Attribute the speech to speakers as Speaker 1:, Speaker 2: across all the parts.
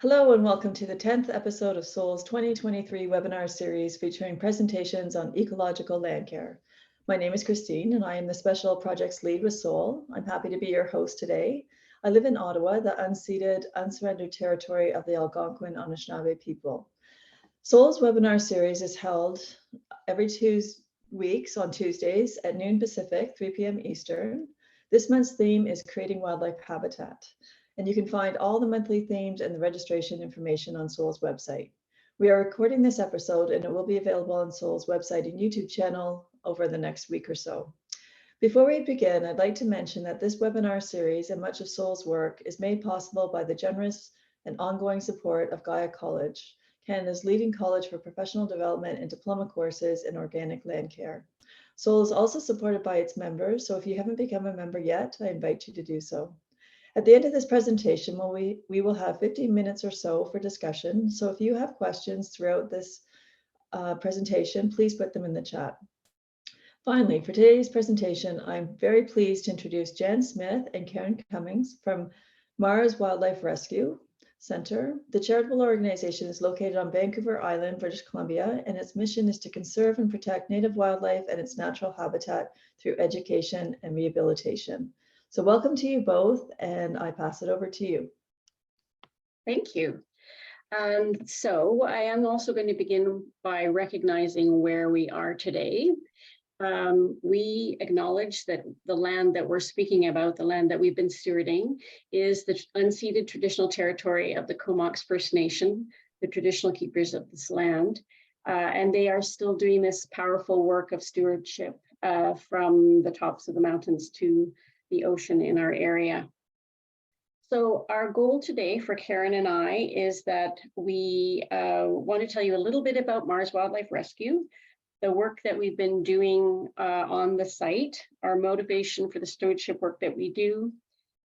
Speaker 1: Hello and welcome to the 10th episode of SOL's 2023 webinar series featuring presentations on ecological land care. My name is Christine and I am the Special Projects Lead with SOL. I'm happy to be your host today. I live in Ottawa, the unceded, unsurrendered territory of the Algonquin Anishinaabe people. SOL's webinar series is held every 2 weeks on Tuesdays at noon Pacific, 3 p.m. Eastern. This month's theme is creating wildlife habitat. And you can find all the monthly themes and the registration information on SOL's website. We are recording this episode and it will be available on SOL's website and YouTube channel over the next week or so. Before we begin, I'd like to mention that this webinar series and much of SOL's work is made possible by the generous and ongoing support of Gaia College, Canada's leading college for professional development and diploma courses in organic land care. SOL is also supported by its members, so if you haven't become a member yet, I invite you to do so. At the end of this presentation, we will have 15 minutes or so for discussion. So if you have questions throughout this presentation, please put them in the chat. Finally, for today's presentation, I'm very pleased to introduce Jan Smith and Karen Cummings from Mars Wildlife Rescue Center. The charitable organization is located on Vancouver Island, British Columbia, and its mission is to conserve and protect native wildlife and its natural habitat through education and rehabilitation. So welcome to you both, and I pass it over to you.
Speaker 2: Thank you. So I am also going to begin by recognizing where we are today. We acknowledge that the land that we're speaking about, the land that we've been stewarding, is the unceded traditional territory of the Comox First Nation, the traditional keepers of this land. And they are still doing this powerful work of stewardship from the tops of the mountains to the ocean in our area. So our goal today for Karen and I is that we want to tell you a little bit about Mars Wildlife Rescue, the work that we've been doing on the site, our motivation for the stewardship work that we do,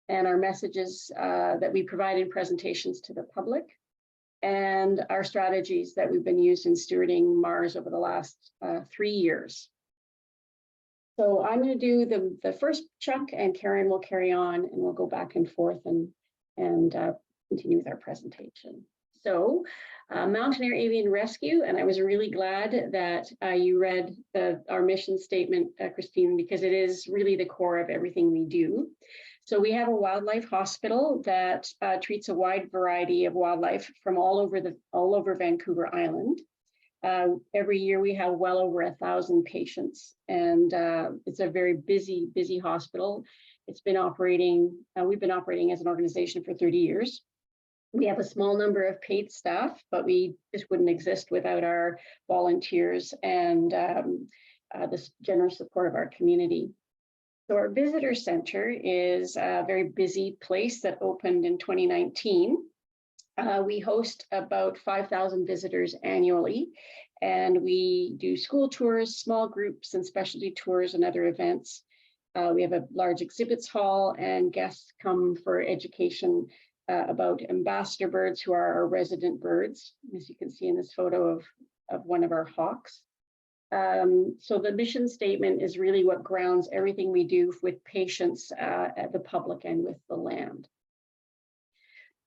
Speaker 2: and our messages that we provide in presentations to the public, and our strategies that we've been using stewarding Mars over the last 3 years. So I'm going to do the first chunk, and Karen will carry on, and we'll go back and forth and continue with our presentation. So Mountaineer Avian Rescue, and I was really glad that you read our mission statement, Christine, because it is really the core of everything we do. So we have a wildlife hospital that treats a wide variety of wildlife from all over Vancouver Island. Every year we have well over 1,000 patients, and it's a very busy hospital. It's been operating, we've been operating as an organization for 30 years. We have a small number of paid staff, but we just wouldn't exist without our volunteers and the generous support of our community. So our visitor center is a very busy place that opened in 2019. We host about 5,000 visitors annually, and we do school tours, small groups, and specialty tours and other events. We have a large exhibits hall, and guests come for education about ambassador birds, who are our resident birds, as you can see in this photo of one of our hawks. So the mission statement is really what grounds everything we do with patients, the public, and with the land.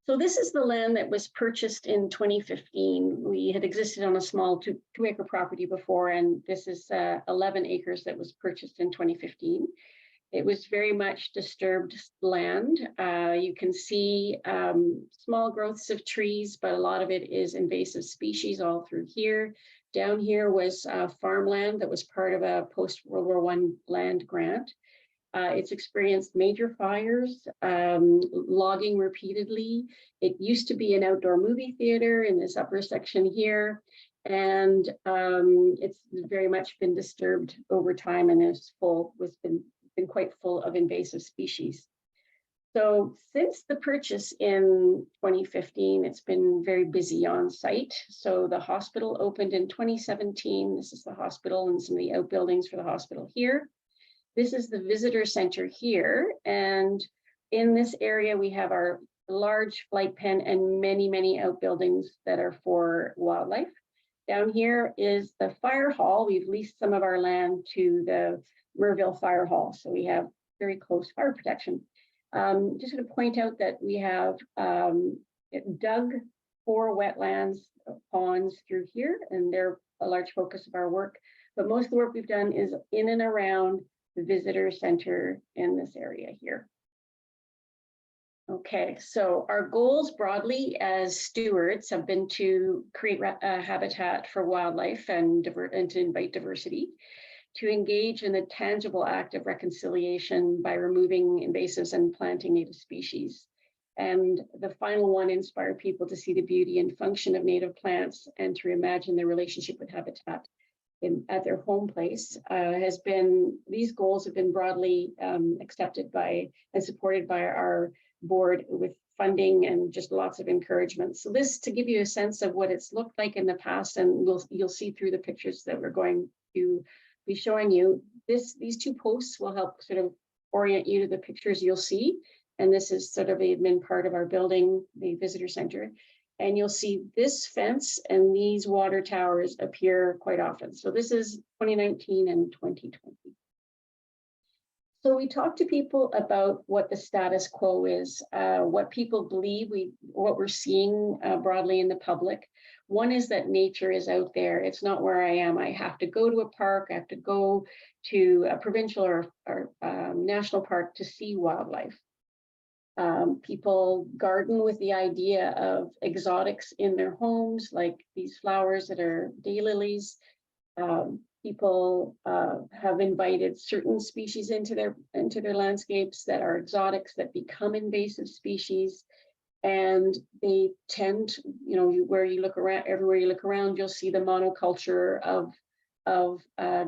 Speaker 2: So this is the land that was purchased in 2015. We had existed on a small two-acre property before, and this is 11 acres that was purchased in 2015. It was very much disturbed land. You can see small growths of trees, but a lot of it is invasive species all through here. Down here was farmland that was part of a post-World War I land grant. It's experienced major fires, logging repeatedly. It used to be an outdoor movie theater in this upper section here, and it's very much been disturbed over time, and is been quite full of invasive species. So since the purchase in 2015, it's been very busy on site. So the hospital opened in 2017. This is the hospital and some of the outbuildings for the hospital here. This is the visitor center here. And in this area, we have our large flight pen and many outbuildings that are for wildlife. Down here is the fire hall. We've leased some of our land to the Merville Fire Hall, so we have very close fire protection. Just going to point out that we have dug 4 wetlands, ponds through here, and they're a large focus of our work. But most of the work we've done is in and around the visitor center in this area here. Okay, so our goals broadly as stewards have been to create a habitat for wildlife and to invite diversity, to engage in the tangible act of reconciliation by removing invasives and planting native species. And the final one, inspire people to see the beauty and function of native plants and to reimagine their relationship with habitat at their home place. These goals have been broadly accepted by and supported by our board with funding and just lots of encouragement. So this to give you a sense of what it's looked like in the past, and you'll see through the pictures that we're going to be showing you. These 2 posts will help sort of orient you to the pictures you'll see. And this is sort of been part of our building, the visitor center. And you'll see this fence and these water towers appear quite often. So this is 2019 and 2020. So we talk to people about what the status quo is, what people believe, what we're seeing broadly in the public. One is that nature is out there. It's not where I am. I have to go to a park. I have to go to a provincial or national park to see wildlife. People garden with the idea of exotics in their homes, like these flowers that are daylilies. People have invited certain species into their landscapes that are exotics that become invasive species, and they tend, where you look around, everywhere you look around, you'll see the monoculture of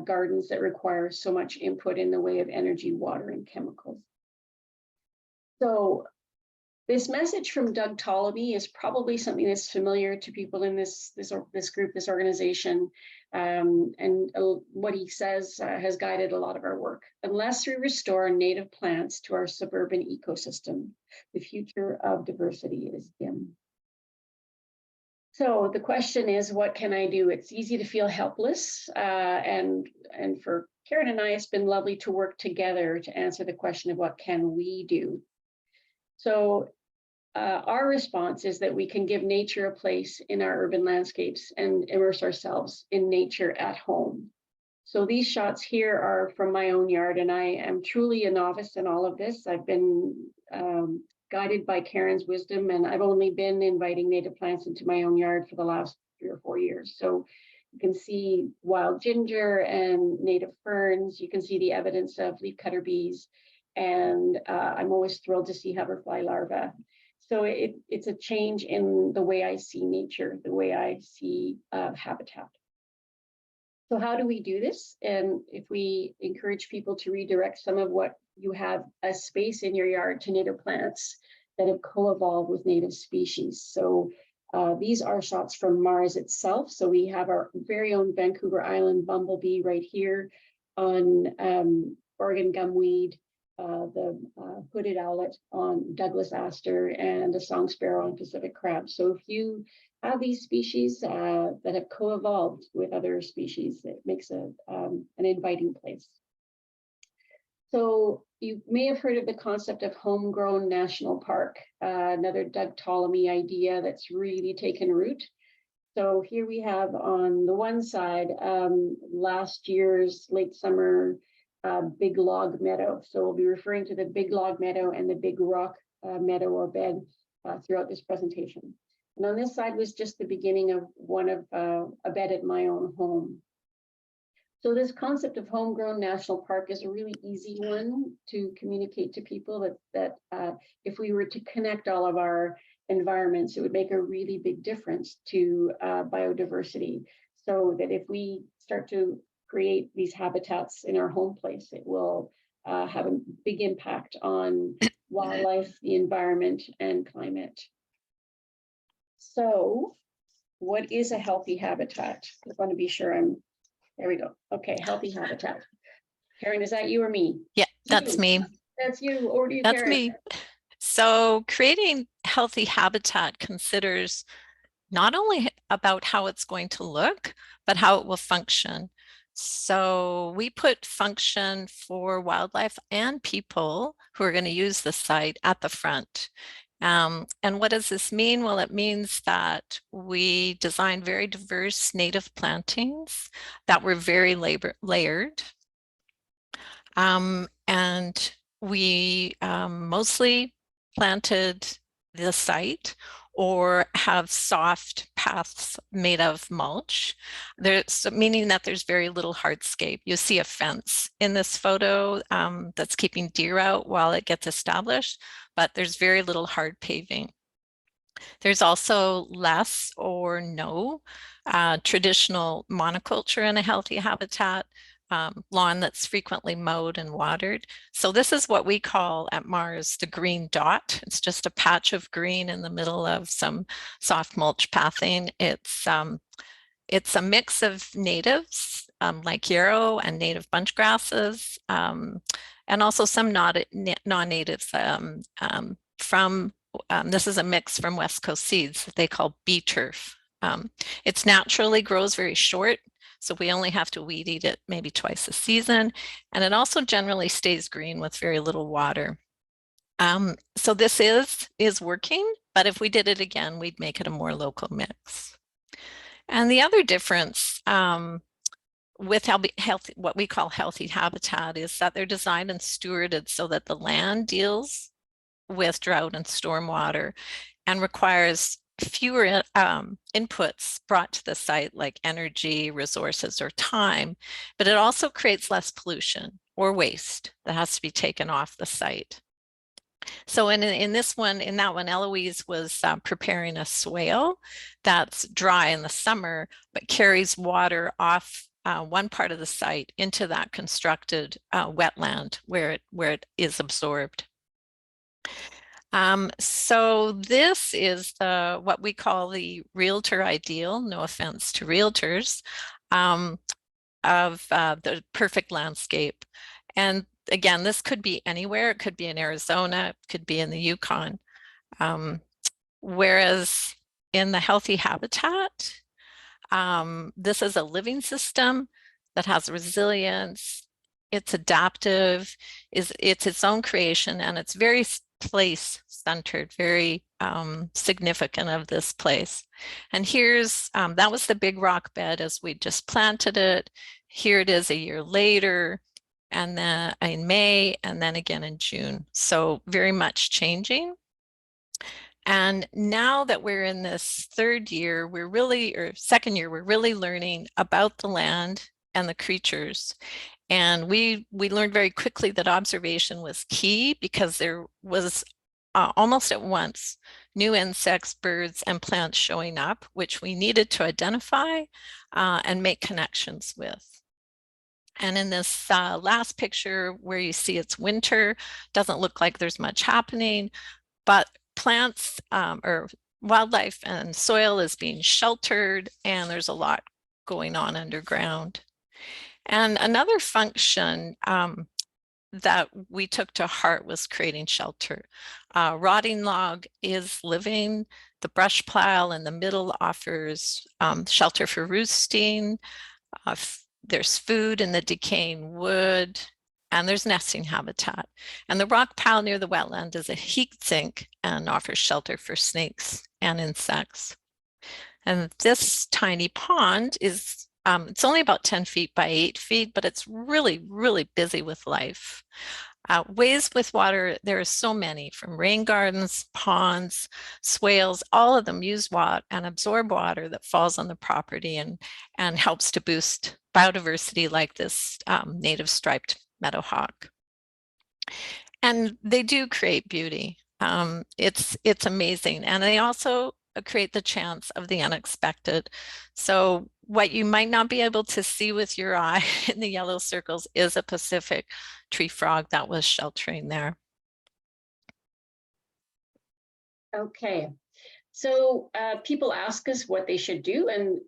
Speaker 2: gardens that require so much input in the way of energy, water, and chemicals. So this message from Doug Ptolemy is probably something that's familiar to people in this group, this organization. And what he says has guided a lot of our work. Unless we restore native plants to our suburban ecosystem, the future of diversity is dim. So the question is, what can I do? It's easy to feel helpless. And for Karen and I, it's been lovely to work together to answer the question of what can we do? So our response is that we can give nature a place in our urban landscapes and immerse ourselves in nature at home. So these shots here are from my own yard, and I am truly a novice in all of this. I've been guided by Karen's wisdom, and I've only been inviting native plants into my own yard for the last 3 or 4 years. So you can see wild ginger and native ferns. You can see the evidence of leafcutter bees, and I'm always thrilled to see hoverfly larvae. So it's a change in the way I see nature, the way I see habitat. So how do we do this? And if we encourage people to redirect some of what you have a space in your yard to native plants that have co-evolved with native species. So these are shots from Mars itself. So we have our very own Vancouver Island bumblebee right here on Oregon gumweed, the hooded owlet on Douglas aster, and a song sparrow on Pacific crab. So if you have these species that have co-evolved with other species, it makes an inviting place. So you may have heard of the concept of homegrown national park, another Doug Ptolemy idea that's really taken root. So here we have on the one side, last year's late summer Big Log Meadow. So we'll be referring to the Big Log Meadow and the Big Rock Meadow or bed throughout this presentation. And on this side was just the beginning of one of a bed at my own home. So this concept of homegrown national park is a really easy one to communicate to people that if we were to connect all of our environments, it would make a really big difference to biodiversity. So that if we start to create these habitats in our home place, it will have a big impact on wildlife, the environment, and climate. So what is a healthy habitat? I want to be sure there we go. Okay, healthy habitat. Karen, is that you or me?
Speaker 3: Yeah, that's me.
Speaker 2: That's you. Over to you,
Speaker 3: That's
Speaker 2: Karen.
Speaker 3: me. So creating healthy habitat considers not only about how it's going to look, but how it will function. So we put function for wildlife and people who are going to use the site at the front. And what does this mean? Well, it means that we designed very diverse native plantings that were very layered. And we mostly planted the site or have soft paths made of mulch. There's meaning that there's very little hardscape. You see a fence in this photo that's keeping deer out while it gets established, but there's very little hard paving. There's also less or no traditional monoculture in a healthy habitat, lawn that's frequently mowed and watered. So this is what we call at Mars the green dot. It's just a patch of green in the middle of some soft mulch pathing. It's a mix of natives like yarrow and native bunch grasses, and also some non-natives this is a mix from West Coast seeds that they call bee turf. It naturally grows very short, so we only have to weed eat it maybe twice a season. And it also generally stays green with very little water. So this is working, but if we did it again, we'd make it a more local mix. And the other difference with what we call healthy habitat is that they're designed and stewarded so that the land deals with drought and stormwater and requires fewer inputs brought to the site like energy, resources, or time, but it also creates less pollution or waste that has to be taken off the site. So in that one, Eloise was preparing a swale that's dry in the summer, but carries water off one part of the site into that constructed wetland where it is absorbed. So this is what we call the realtor ideal, no offense to realtors, of the perfect landscape. And again, this could be anywhere. It could be in Arizona, it could be in the Yukon. Whereas in the healthy habitat, this is a living system that has resilience. It's adaptive, it's its own creation, and it's very place-centered, very significant of this place. And here's, that was the big rock bed as we just planted it. Here it is a year later, and then in May, and then again in June. So very much changing. And now that we're in this third year, or second year, we're really learning about the land and the creatures. And we learned very quickly that observation was key because there was almost at once new insects, birds, and plants showing up, which we needed to identify and make connections with. And in this last picture where you see it's winter, doesn't look like there's much happening, but plants or wildlife and soil is being sheltered, and there's a lot going on underground. And another function that we took to heart was creating shelter. Rotting log is living. The brush pile in the middle offers shelter for roosting. There's food in the decaying wood, and there's nesting habitat. And the rock pile near the wetland is a heat sink and offers shelter for snakes and insects. And this tiny pond is it's only about 10 feet by 8 feet, but it's really, really busy with life. Ways with water, there are so many, from rain gardens, ponds, swales, all of them use water and absorb water that falls on the property and helps to boost biodiversity like this native striped meadowhawk. And they do create beauty. It's amazing. And they also create the chance of the unexpected. So what you might not be able to see with your eye in the yellow circles is a Pacific tree frog that was sheltering there.
Speaker 2: Okay, so people ask us what they should do. And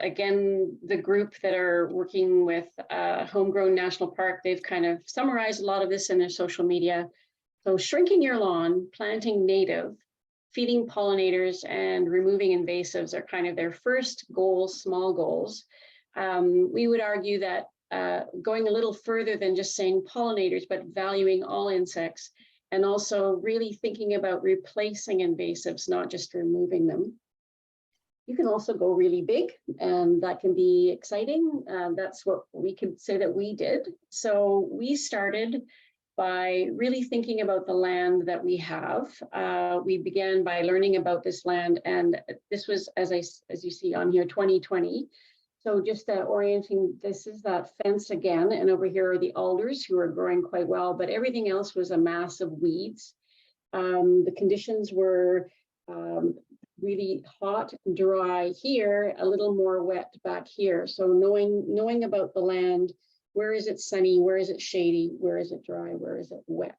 Speaker 2: again, the group that are working with Homegrown National Park, they've kind of summarized a lot of this in their social media. So shrinking your lawn, planting native, feeding pollinators, and removing invasives are kind of their first goals, small goals. We would argue that going a little further than just saying pollinators, but valuing all insects and also really thinking about replacing invasives, not just removing them. You can also go really big, and that can be exciting. That's what we could say that we did. So we started by really thinking about the land that we have. We began by learning about this land, and this was, as you see on here, 2020. So just orienting, this is that fence again, and over here are the alders who are growing quite well, but everything else was a mass of weeds. The conditions were really hot, dry here, a little more wet back here. So knowing about the land, where is it sunny, where is it shady, where is it dry, where is it wet?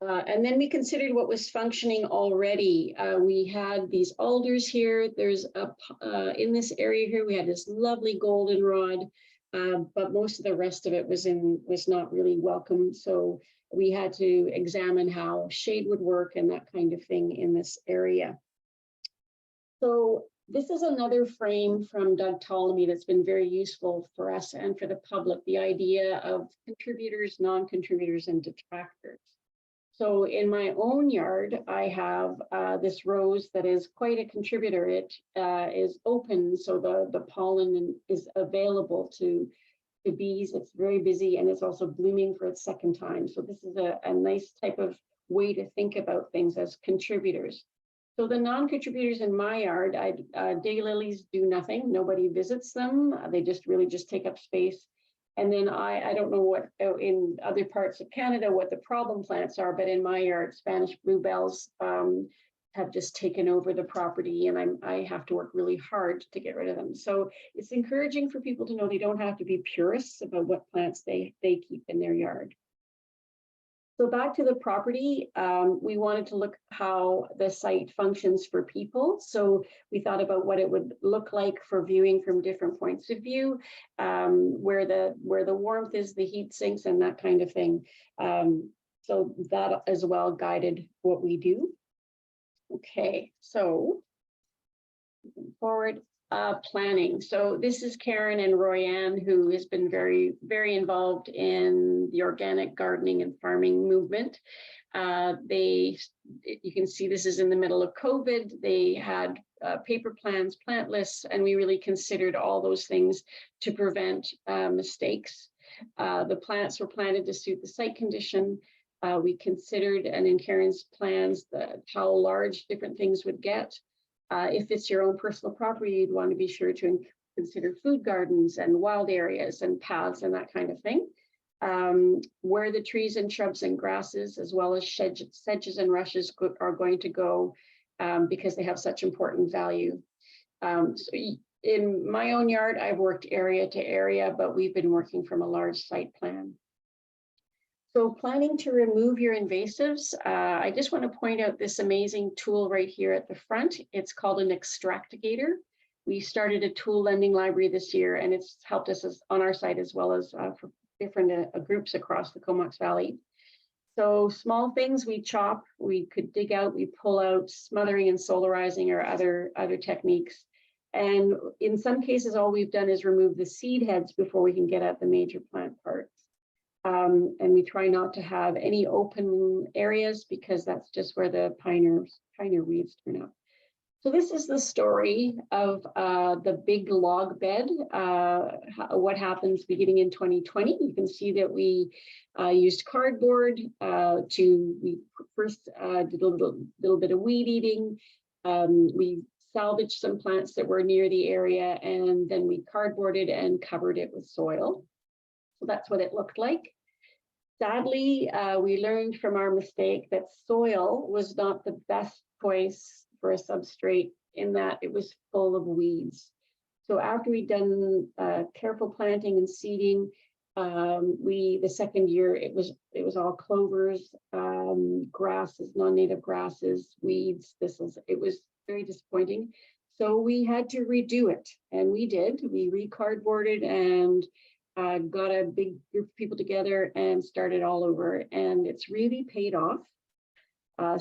Speaker 2: And then we considered what was functioning already. We had these alders here. There's in this area here, we had this lovely goldenrod, but most of the rest of it was not really welcome. So we had to examine how shade would work and that kind of thing in this area. So this is another frame from Doug Ptolemy that's been very useful for us and for the public, the idea of contributors, non-contributors, and detractors. So in my own yard, I have this rose that is quite a contributor. It is open, so the pollen is available to bees. It's very busy, and it's also blooming for its second time. So this is a nice type of way to think about things as contributors. So the non-contributors in my yard, daylilies do nothing. Nobody visits them. They just really just take up space. And then I don't know what in other parts of Canada what the problem plants are, but in my yard, Spanish bluebells have just taken over the property, and I have to work really hard to get rid of them. So it's encouraging for people to know they don't have to be purists about what plants they keep in their yard. So back to the property, we wanted to look how the site functions for people. So we thought about what it would look like for viewing from different points of view, where the warmth is, the heat sinks, and that kind of thing. So that as well guided what we do. Okay, so moving forward. Planning. So this is Karen and Royanne, who has been very, very involved in the organic gardening and farming movement. You can see this is in the middle of COVID. They had paper plans, plant lists, and we really considered all those things to prevent mistakes. The plants were planted to suit the site condition. We considered, and in Karen's plans, how large different things would get. If it's your own personal property, you'd want to be sure to consider food gardens and wild areas and paths and that kind of thing. Where the trees and shrubs and grasses, as well as sedges and rushes are going to go because they have such important value. So in my own yard, I've worked area to area, but we've been working from a large site plan. So planning to remove your invasives, I just want to point out this amazing tool right here at the front. It's called an extractigator. We started a tool lending library this year, and it's helped us on our site as well as for different groups across the Comox Valley. So small things we chop, we could dig out, we pull out, smothering and solarizing or other techniques. And in some cases, all we've done is remove the seed heads before we can get at the major plant parts. And we try not to have any open areas because that's just where the pioneer weeds turn up. So this is the story of the big log bed, what happens beginning in 2020. You can see that we used cardboard we first did a little bit of weed eating. We salvaged some plants that were near the area, and then we cardboarded and covered it with soil. So that's what it looked like. Sadly, we learned from our mistake that soil was not the best choice for a substrate in that it was full of weeds. So after we'd done careful planting and seeding, the second year it was all clovers, grasses, non-native grasses, weeds. It was very disappointing. So we had to redo it, and we did. We re-cardboarded and got a big group of people together and started all over, and it's really paid off.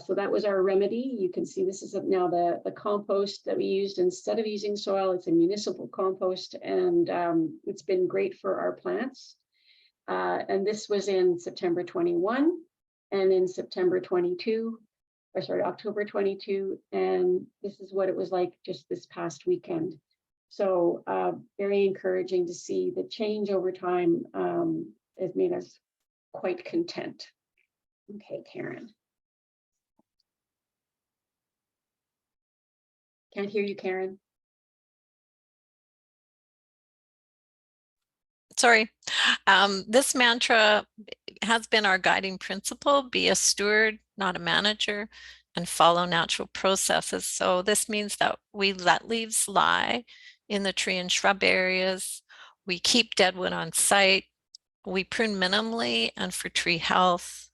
Speaker 2: So that was our remedy. You can see this is now the compost that we used instead of using soil. It's a municipal compost, and it's been great for our plants. And this was in September 21. and in September 22, or sorry, October 22, and this is what it was like just this past weekend. So very encouraging to see the change over time has made us quite content. Okay, Karen. Can't hear you, Karen.
Speaker 3: Sorry. This mantra has been our guiding principle: be a steward, not a manager, and follow natural processes. So this means that we let leaves lie in the tree and shrub areas. We keep deadwood on site. We prune minimally and for tree health.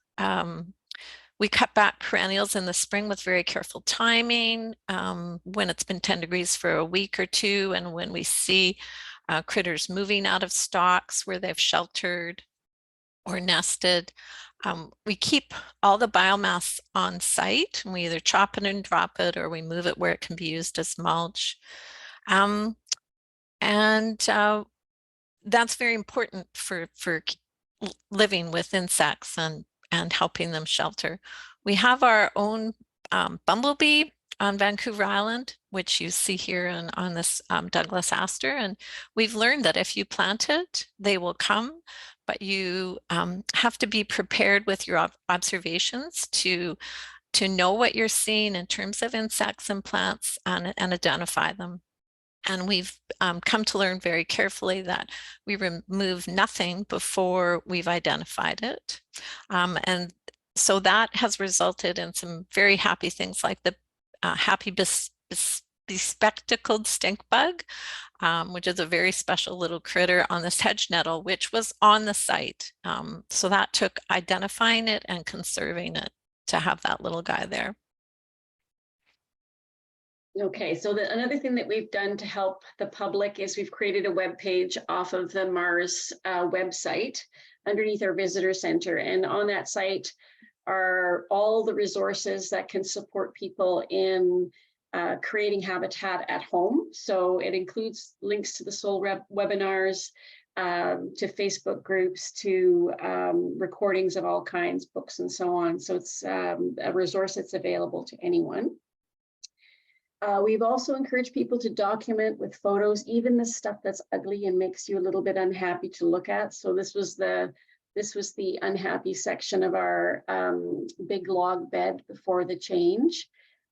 Speaker 3: We cut back perennials in the spring with very careful timing when it's been 10 degrees for a week or two, and when we see critters moving out of stalks where they've sheltered or nested. We keep all the biomass on site, and we either chop it and drop it, or we move it where it can be used as mulch. That's very important for living with insects and helping them shelter. We have our own bumblebee on Vancouver Island, which you see here on this Douglas aster. And we've learned that if you plant it, they will come, but you have to be prepared with your observations to know what you're seeing in terms of insects and plants and identify them. And we've come to learn very carefully that we remove nothing before we've identified it. And so that has resulted in some very happy things, like the happy bespectacled stink bug, which is a very special little critter on this hedge nettle, which was on the site. So that took identifying it and conserving it to have that little guy there.
Speaker 2: Okay, so another thing that we've done to help the public is we've created a web page off of the Mars website underneath our visitor center. And on that site are all the resources that can support people in creating habitat at home. So it includes links to the SOL webinars, to Facebook groups, to recordings of all kinds, books and so on. So it's a resource that's available to anyone. We've also encouraged people to document with photos, even the stuff that's ugly and makes you a little bit unhappy to look at. So this was the unhappy section of our big log bed before the change.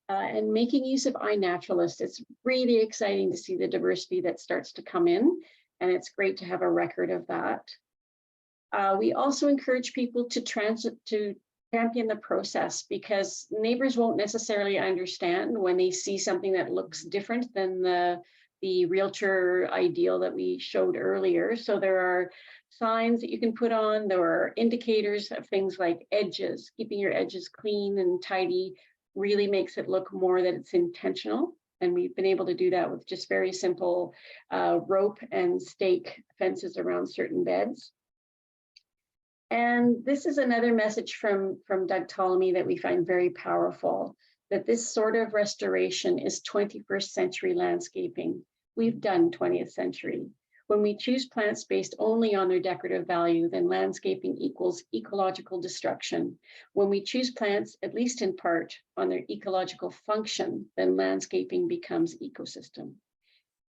Speaker 2: And making use of iNaturalist, it's really exciting to see the diversity that starts to come in, and it's great to have a record of that. We also encourage people to champion the process, because neighbors won't necessarily understand when they see something that looks different than the realtor ideal that we showed earlier. So there are signs that you can put on, there are indicators of things like edges. Keeping your edges clean and tidy really makes it look more that it's intentional. And we've been able to do that with just very simple rope and stake fences around certain beds. And this is another message from Doug Ptolemy that we find very powerful, that this sort of restoration is 21st century landscaping. We've done 20th century. When we choose plants based only on their decorative value, then landscaping equals ecological destruction. When we choose plants, at least in part, on their ecological function, then landscaping becomes ecosystem.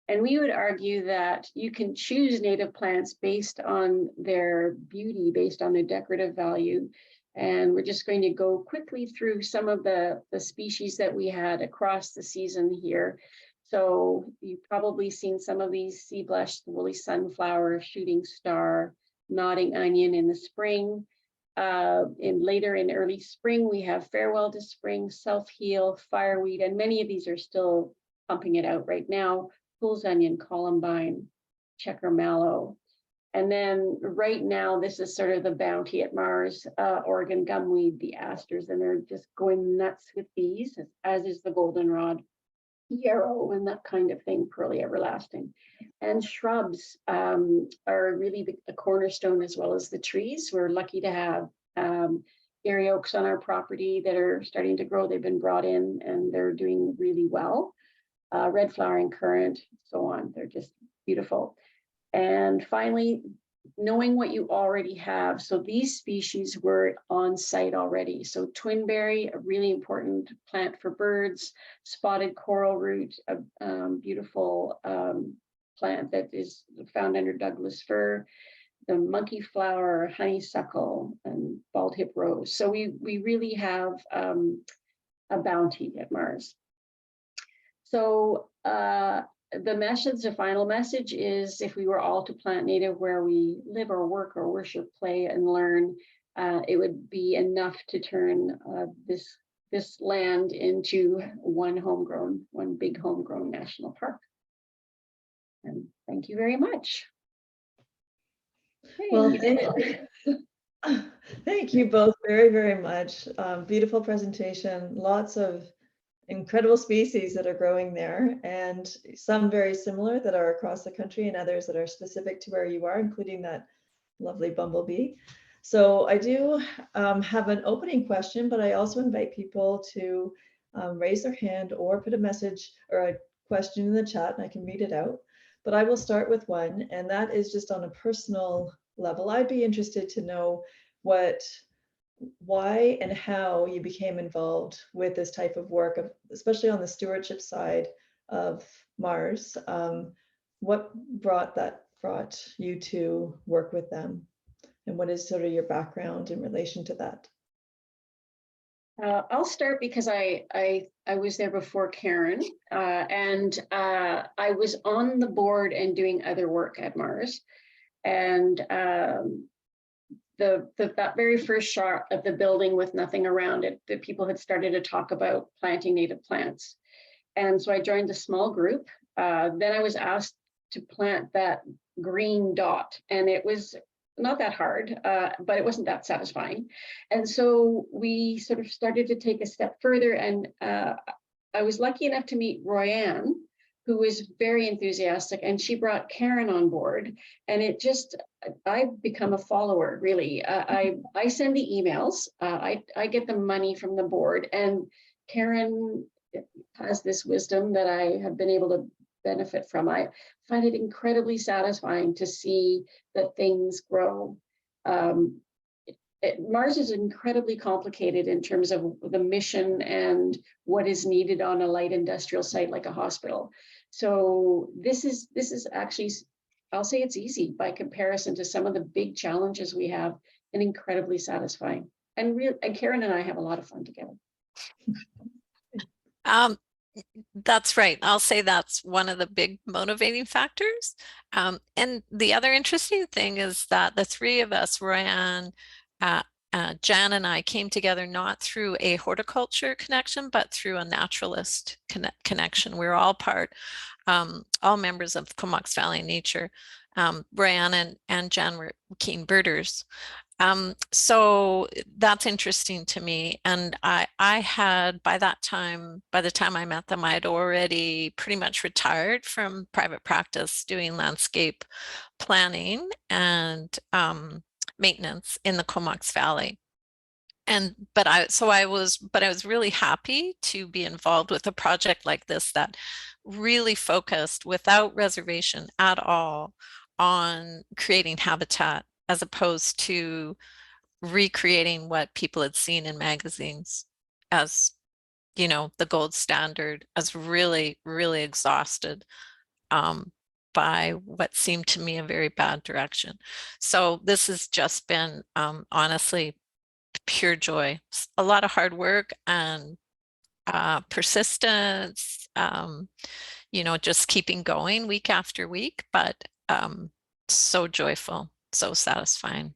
Speaker 2: And we would argue that you can choose native plants based on their beauty, based on their decorative value. And we're just going to go quickly through some of the species that we had across the season here. So you've probably seen some of these: sea blush, the woolly sunflower, shooting star, nodding onion in the spring. Later in early spring, we have farewell to spring, self-heal, fireweed, and many of these are still pumping it out right now. Fool's onion, columbine, checker mallow. And then right now, this is sort of the bounty at Mars, Oregon gumweed, the asters, and they're just going nuts with these, as is the goldenrod, yarrow, and that kind of thing, pearly everlasting. And shrubs are really the cornerstone, as well as the trees. We're lucky to have Airy oaks on our property that are starting to grow. They've been brought in and they're doing really well. Red flowering currant, so on. They're just beautiful. And finally, knowing what you already have. So these species were on site already. So twinberry, a really important plant for birds, spotted coral root, a beautiful plant that is found under Douglas fir, the monkey flower, honeysuckle, and bald hip rose. So we really have a bounty at Mars. So the final message is, if we were all to plant native where we live or work or worship, play and learn, it would be enough to turn this land into one big homegrown national park. And thank you very much.
Speaker 1: Well, thank you both very, very much. Beautiful presentation, lots of incredible species that are growing there, and some very similar that are across the country and others that are specific to where you are, including that lovely bumblebee. So I do have an opening question, but I also invite people to raise their hand or put a message or a question in the chat and I can read it out. But I will start with one, and that is just on a personal level. I'd be interested to know why and how you became involved with this type of work, especially on the stewardship side of Mars. What brought you to work with them, and what is sort of your background in relation to that?
Speaker 2: I'll start because I was there before Karen, and I was on the board and doing other work at Mars, and that very first shot of the building with nothing around it, the people had started to talk about planting native plants, and so I joined a small group. Then I was asked to plant that green dot, and it was not that hard, but it wasn't that satisfying. And so we sort of started to take a step further, and I was lucky enough to meet Royanne, who was very enthusiastic, and she brought Karen on board. And I've become a follower, really. I send the emails, I get the money from the board, and Karen has this wisdom that I have been able to benefit from. I find it incredibly satisfying to see that things grow. Mars is incredibly complicated in terms of the mission and what is needed on a light industrial site like a hospital. So this is actually, I'll say it's easy by comparison to some of the big challenges we have, and incredibly satisfying. And Karen and I have a lot of fun together.
Speaker 3: That's right. I'll say that's one of the big motivating factors. And the other interesting thing is that the three of us, Royanne, Jan and I, came together not through a horticulture connection, but through a naturalist connection. We're all all members of Comox Valley Nature. Royanne and Jan were keen birders. So that's interesting to me. And I had, by the time I met them, I had already pretty much retired from private practice doing landscape planning and maintenance in the Comox Valley. But I was really happy to be involved with a project like this that really focused without reservation at all on creating habitat, as opposed to recreating what people had seen in magazines as, the gold standard, as really, really exhausted by what seemed to me a very bad direction. So this has just been honestly pure joy. A lot of hard work and persistence, just keeping going week after week, but so joyful, so satisfying.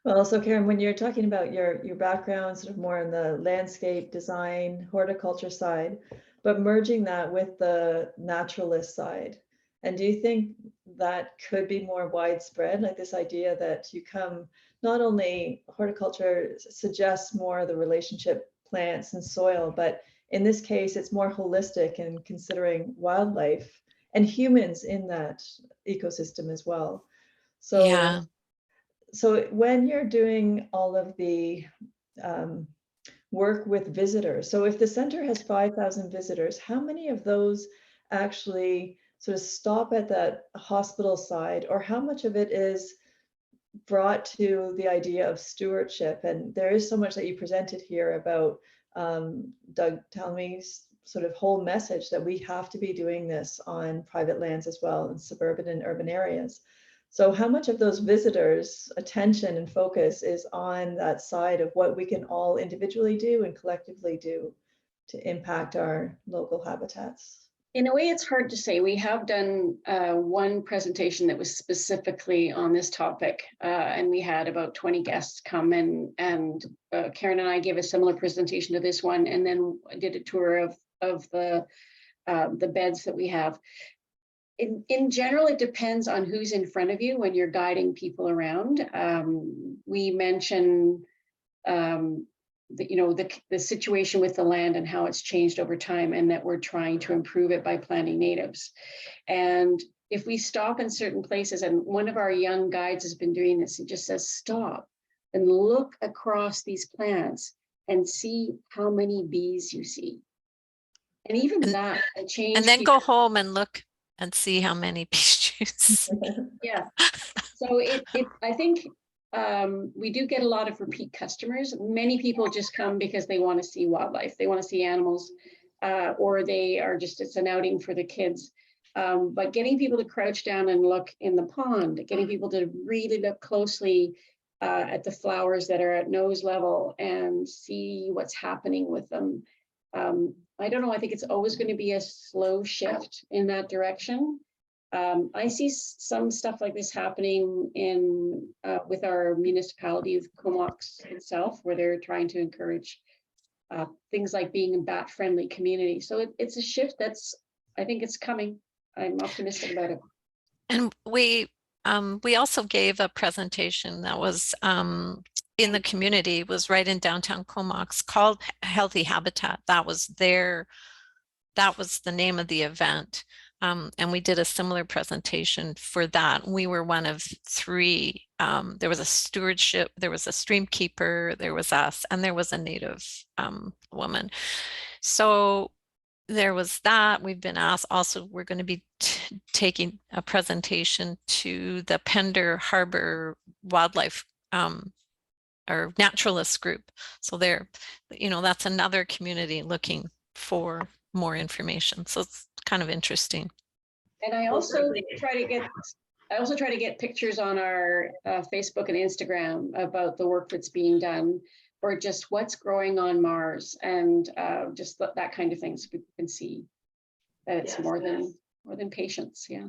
Speaker 1: Well, so Karen, when you're talking about your background, sort of more in the landscape design, horticulture side, but merging that with the naturalist side, and do you think that could be more widespread, like this idea that you come, not only horticulture suggests more the relationship plants and soil, but in this case, it's more holistic in considering wildlife and humans in that ecosystem as well. So
Speaker 3: Yeah.
Speaker 1: So when you're doing all of the work with visitors, so if the center has 5,000 visitors, how many of those actually sort of stop at that hospital side, or how much of it is brought to the idea of stewardship? And there is so much that you presented here about Doug Talmey's sort of whole message that we have to be doing this on private lands as well in suburban and urban areas. So how much of those visitors' attention and focus is on that side of what we can all individually do and collectively do to impact our local habitats?
Speaker 2: In a way, it's hard to say. We have done one presentation that was specifically on this topic, and we had about 20 guests come in, and Karen and I gave a similar presentation to this one, and then did a tour of the beds that we have. In general, it depends on who's in front of you when you're guiding people around. We mention the situation with the land and how it's changed over time, and that we're trying to improve it by planting natives. And if we stop in certain places, and one of our young guides has been doing this, he just says, stop and look across these plants and see how many bees you see. And even that changed.
Speaker 3: And then go home and look and see how many bees you see.
Speaker 2: Yeah. So I think we do get a lot of repeat customers. Many people just come because they want to see wildlife. They want to see animals, or they are just, it's an outing for the kids. But getting people to crouch down and look in the pond, getting people to really look closely at the flowers that are at nose level and see what's happening with them. I don't know, I think it's always going to be a slow shift in that direction. I see some stuff like this happening in with our municipality of Comox itself, where they're trying to encourage things like being a bat-friendly community. So it's a shift I think it's coming. I'm optimistic about it.
Speaker 3: And we also gave a presentation that was in the community, was right in downtown Comox, called Healthy Habitat. That was the name of the event. And we did a similar presentation for that. We were one of three. There was a stewardship, there was a stream keeper, there was us, and there was a native woman. So there was that. We've been asked also, we're going to be taking a presentation to the Pender Harbor Wildlife or naturalist group. So that's another community looking for more information. So it's kind of interesting.
Speaker 2: And I also try to get pictures on our Facebook and Instagram about the work that's being done, or just what's growing on Mars, and just that kind of thing, so people can see that it's more than patience. Yeah.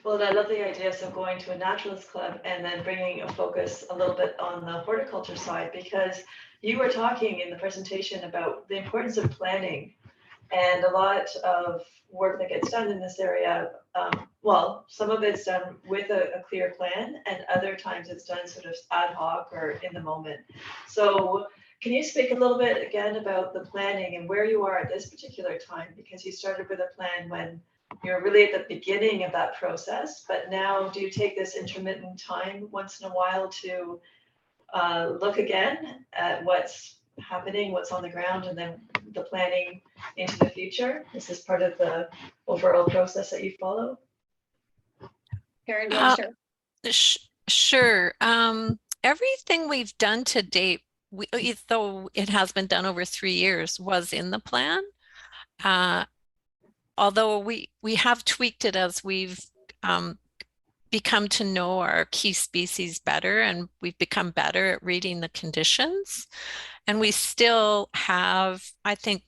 Speaker 1: Well, I love the idea of going to a naturalist club and then bringing a focus a little bit on the horticulture side, because you were talking in the presentation about the importance of planning, and a lot of work that gets done in this area, well, some of it's done with a clear plan, and other times it's done sort of ad hoc or in the moment. So can you speak a little bit again about the planning and where you are at this particular time? Because you started with a plan when you're really at the beginning of that process, but now do you take this intermittent time once in a while to look again at what's happening, what's on the ground, and then the planning into the future? Is this part of the overall process that you follow?
Speaker 2: Karen, do you want to start?
Speaker 3: Sure. Everything we've done to date, though it has been done over 3 years, was in the plan. Although we have tweaked it as we've become to know our key species better, and we've become better at reading the conditions. And we still have, I think,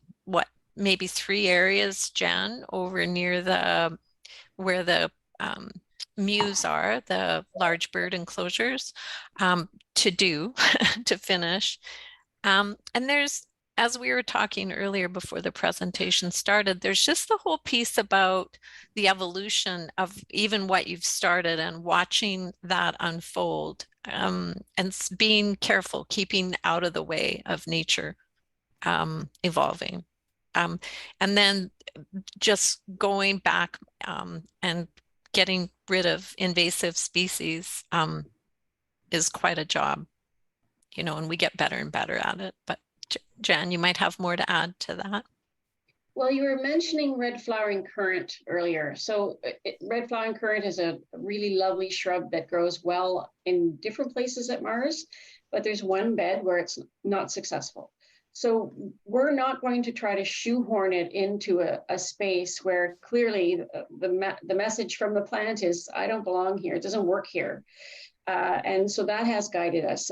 Speaker 3: maybe 3 areas, Jan, over near where the mews are, the large bird enclosures, to do, to finish. And there's, as we were talking earlier before the presentation started, there's just the whole piece about the evolution of even what you've started and watching that unfold, and being careful, keeping out of the way of nature evolving. And then just going back and getting rid of invasive species is quite a job, and we get better and better at it. But Jan, you might have more to add to that.
Speaker 2: Well, you were mentioning red flowering currant earlier. So red flowering currant is a really lovely shrub that grows well in different places at Mars, but there's one bed where it's not successful. So we're not going to try to shoehorn it into a space where clearly the message from the plant is, I don't belong here, it doesn't work here. And so that has guided us.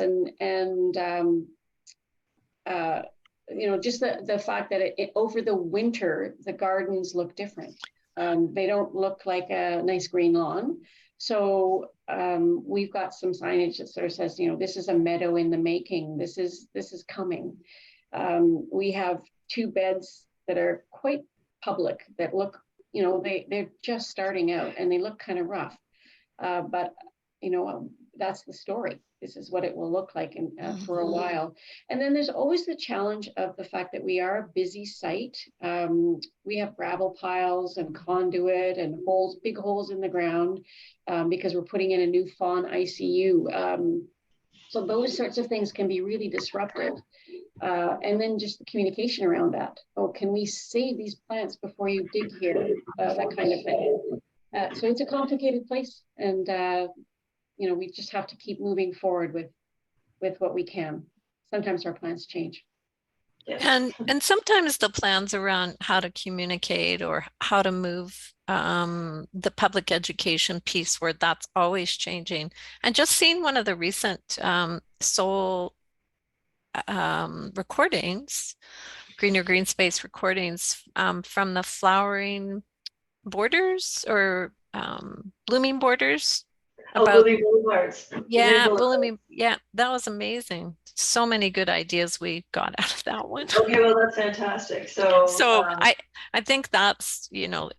Speaker 2: You know, just the fact that over the winter, the gardens look different. They don't look like a nice green lawn. So we've got some signage that sort of says, you know, this is a meadow in the making. This is coming. We have 2 beds that are quite public that look, you know, they're just starting out and they look kind of rough. But, you know, that's the story. This is what it will look like for a while. And then there's always the challenge of the fact that we are a busy site. We have gravel piles and conduit and holes, big holes in the ground because we're putting in a new fawn ICU. So those sorts of things can be really disruptive. And then just the communication around that. Oh, can we save these plants before you dig here? That kind of thing. So it's a complicated place. And you know, we just have to keep moving forward with what we can. Sometimes our plans change.
Speaker 3: And sometimes the plans around how to communicate or how to move the public education piece where that's always changing. And just seeing one of the recent soul recordings, Greener Greenspace recordings from the flowering borders or blooming borders.
Speaker 1: About blooming boulevards.
Speaker 3: Yeah, blooming. Yeah, that was amazing. So many good ideas we got out of that one.
Speaker 1: Okay, well, that's fantastic. So
Speaker 3: I think that's, you know,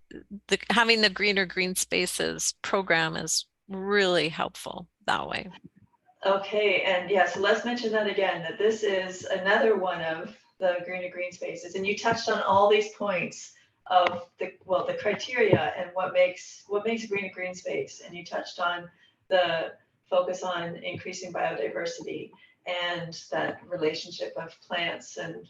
Speaker 3: having the Greener Green Spaces program is really helpful that way.
Speaker 1: Okay, and yeah, so let's mention that again, that this is another one of the Greener Green Spaces, and you touched on all these points of the criteria and what makes a Greener Green Space, and you touched on the focus on increasing biodiversity and that relationship of plants and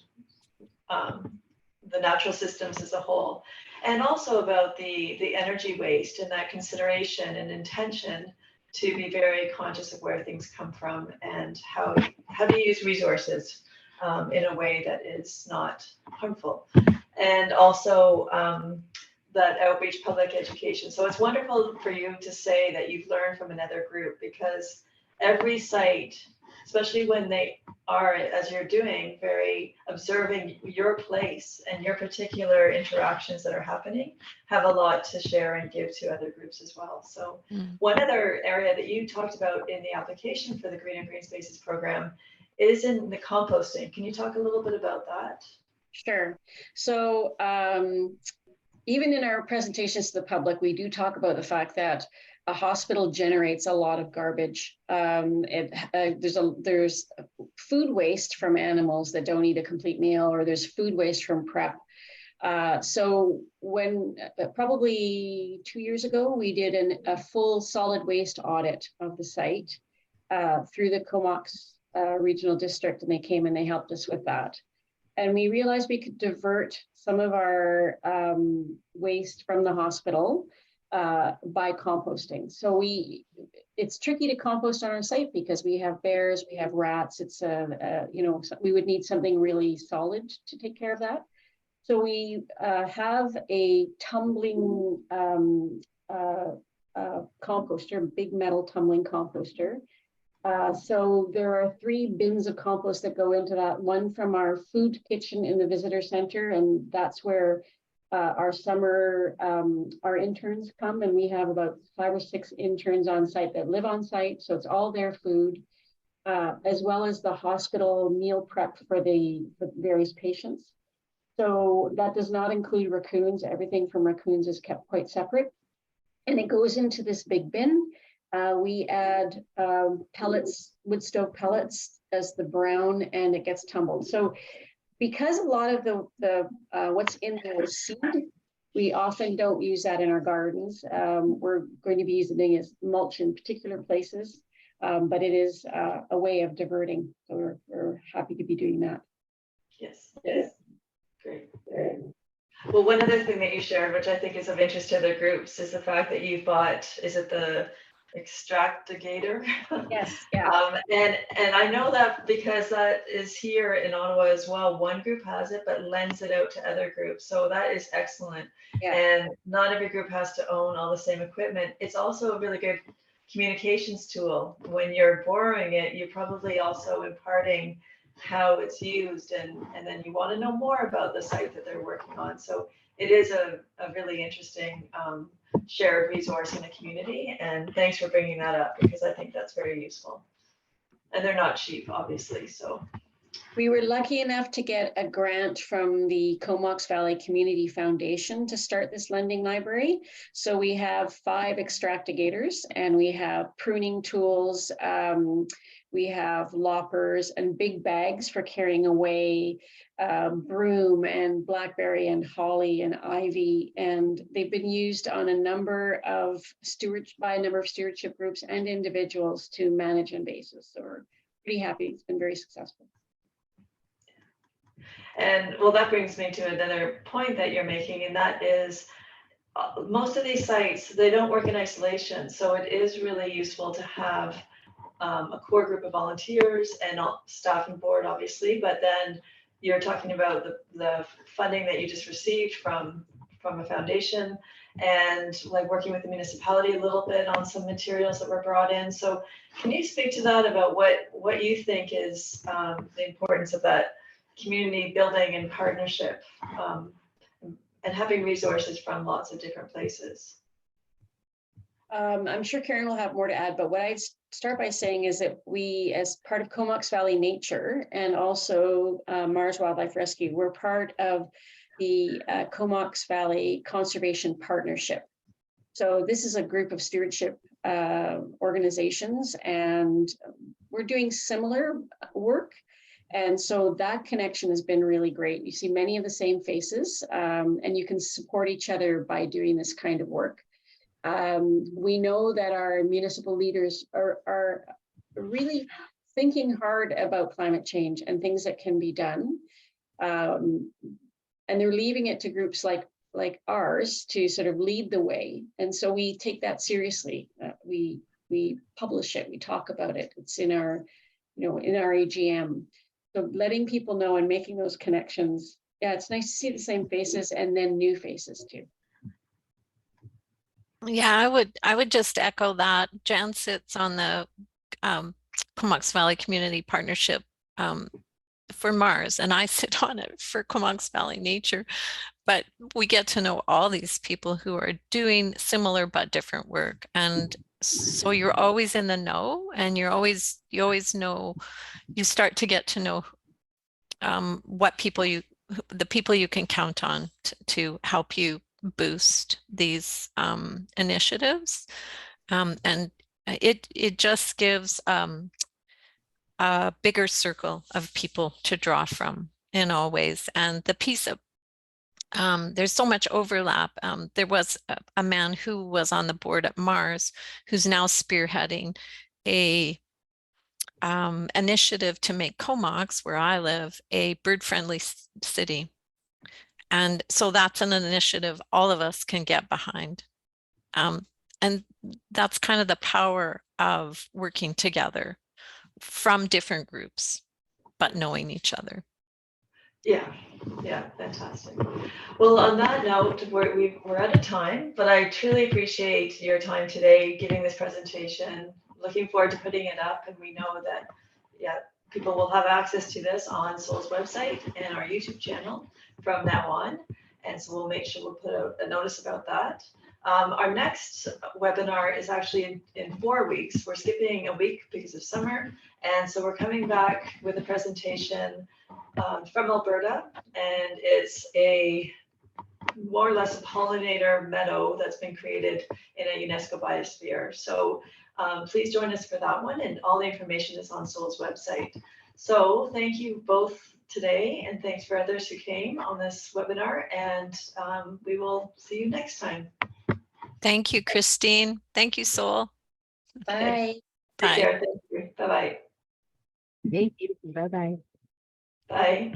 Speaker 1: the natural systems as a whole, and also about the energy waste and that consideration and intention to be very conscious of where things come from and how to use resources in a way that is not harmful. And also that outreach public education. So it's wonderful for you to say that you've learned from another group, because every site, especially when they are, as you're doing, very observing your place and your particular interactions that are happening, have a lot to share and give to other groups as well. So one other area that you talked about in the application for the Greener Green Spaces program is in the composting. Can you talk a little bit about that?
Speaker 2: Sure. So even in our presentations to the public, we do talk about the fact that a hospital generates a lot of garbage. There's food waste from animals that don't eat a complete meal, or there's food waste from prep. So when probably 2 years ago, we did a full solid waste audit of the site through the Comox Regional District, and they came and they helped us with that. And we realized we could divert some of our waste from the hospital by composting. So it's tricky to compost on our site because we have bears, we have rats. It's you know, we would need something really solid to take care of that. So we have a tumbling composter, big metal tumbling composter. So there are 3 bins of compost that go into that. One from our food kitchen in the visitor center, and that's where our summer, our interns come, and we have about 5 or 6 interns on site that live on site. So it's all their food, as well as the hospital meal prep for the various patients. So that does not include raccoons. Everything from raccoons is kept quite separate. And it goes into this big bin. We add pellets, wood stove pellets as the brown, and it gets tumbled. So because a lot of the what's in there is seed, we often don't use that in our gardens. We're going to be using it as mulch in particular places, but it is a way of diverting. So we're happy to be doing that.
Speaker 1: Yes, yes. Great. Well, one other thing that you shared, which I think is of interest to other groups, is the fact that you bought, is it the extractigator?
Speaker 2: Yes, yeah.
Speaker 1: And I know that because that is here in Ottawa as well. One group has it, but lends it out to other groups. So that is excellent.
Speaker 2: Yeah.
Speaker 1: And not every group has to own all the same equipment. It's also a really good communications tool. When you're borrowing it, you're probably also imparting how it's used, and then you want to know more about the site that they're working on. So it is a really interesting shared resource in the community, and thanks for bringing that up, because I think that's very useful. And they're not cheap, obviously, so.
Speaker 2: We were lucky enough to get a grant from the Comox Valley Community Foundation to start this lending library. So we have 5 extractigators, and we have pruning tools, we have loppers and big bags for carrying away broom and blackberry and holly and ivy. And they've been used on a number of stewardship groups and individuals to manage invasives. So we're pretty happy. It's been very successful.
Speaker 1: And well, that brings me to another point that you're making, and that is most of these sites, they don't work in isolation. So it is really useful to have a core group of volunteers and staffing board, obviously, but then you're talking about the funding that you just received from a foundation, and like working with the municipality a little bit on some materials that were brought in. So can you speak to that, about what you think is the importance of that community building and partnership, and having resources from lots of different places?
Speaker 2: I'm sure Karen will have more to add, but what I'd start by saying is that we, as part of Comox Valley Nature and also Mars Wildlife Rescue, we're part of the Comox Valley Conservation Partnership. So this is a group of stewardship organizations, and we're doing similar work. And so that connection has been really great. You see many of the same faces, and you can support each other by doing this kind of work. We know that our municipal leaders are really thinking hard about climate change and things that can be done. And they're leaving it to groups like ours to sort of lead the way. And so we take that seriously. We publish it, we talk about it. It's in our, in our AGM. So letting people know and making those connections. Yeah, it's nice to see the same faces and then new faces too.
Speaker 3: Yeah, I would just echo that. Jan sits on the Comox Valley Community Partnership for Mars, and I sit on it for Comox Valley Nature. But we get to know all these people who are doing similar but different work, and so you're always in the know, and you always know. You start to get to know what the people you can count on to help you boost these initiatives, and it just gives a bigger circle of people to draw from in all ways. And the piece of there's so much overlap. There was a man who was on the board at Mars who's now spearheading a initiative to make Comox, where I live, a bird-friendly city. And so that's an initiative all of us can get behind. And that's kind of the power of working together from different groups, but knowing each other.
Speaker 1: Yeah, fantastic. Well, on that note, we're out of time, but I truly appreciate your time today giving this presentation. Looking forward to putting it up, and we know that, people will have access to this on Soul's website and our YouTube channel from now on. And so we'll make sure we'll put out a notice about that. Our next webinar is actually in 4 weeks. We're skipping a week because of summer. And so we're coming back with a presentation from Alberta, and it's more or less a pollinator meadow that's been created in a UNESCO biosphere. So please join us for that one, and all the information is on Soul's website. So thank you both today, and thanks for others who came on this webinar, and we will see you next time.
Speaker 3: Thank you, Christine. Thank you, Soul.
Speaker 2: Bye.
Speaker 1: Take
Speaker 3: Bye.
Speaker 1: care. Thank you. Bye-bye.
Speaker 4: Thank you. Bye-bye.
Speaker 1: Bye.